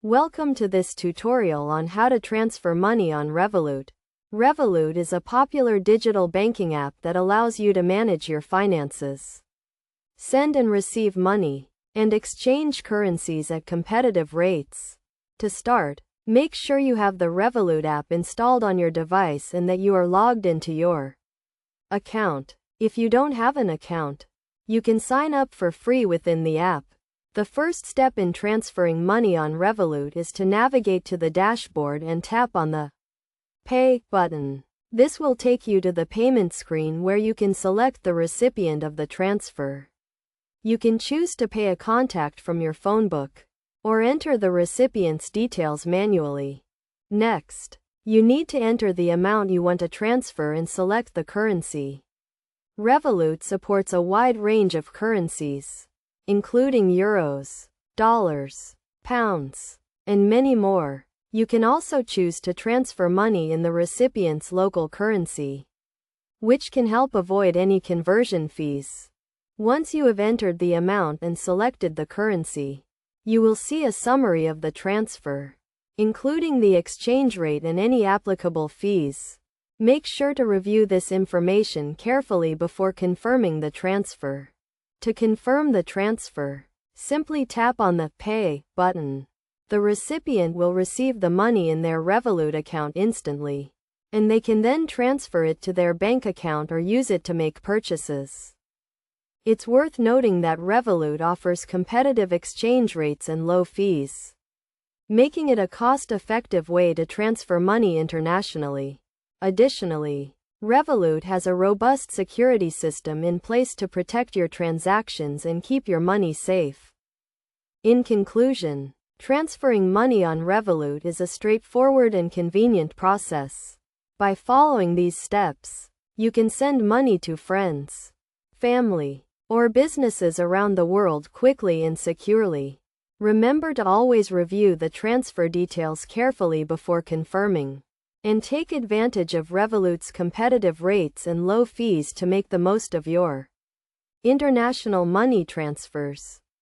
Welcome to this tutorial on how to transfer money on Revolut. Revolut is a popular digital banking app that allows you to manage your finances, send and receive money, and exchange currencies at competitive rates. To start, make sure you have the Revolut app installed on your device and that you are logged into your account. If you don't have an account, you can sign up for free within the app. The first step in transferring money on Revolut is to navigate to the dashboard and tap on the Pay button. This will take you to the payment screen where you can select the recipient of the transfer. You can choose to pay a contact from your phone book, or enter the recipient's details manually. Next, you need to enter the amount you want to transfer and select the currency. Revolut supports a wide range of currencies, including euros, dollars, pounds, and many more. You can also choose to transfer money in the recipient's local currency, which can help avoid any conversion fees. Once you have entered the amount and selected the currency, you will see a summary of the transfer, including the exchange rate and any applicable fees. Make sure to review this information carefully before confirming the transfer. To confirm the transfer, simply tap on the Pay button. The recipient will receive the money in their Revolut account instantly, and they can then transfer it to their bank account or use it to make purchases. It's worth noting that Revolut offers competitive exchange rates and low fees, making it a cost-effective way to transfer money internationally. Additionally, Revolut has a robust security system in place to protect your transactions and keep your money safe. In conclusion, transferring money on Revolut is a straightforward and convenient process. By following these steps, you can send money to friends, family, or businesses around the world quickly and securely. Remember to always review the transfer details carefully before confirming, and take advantage of Revolut's competitive rates and low fees to make the most of your international money transfers.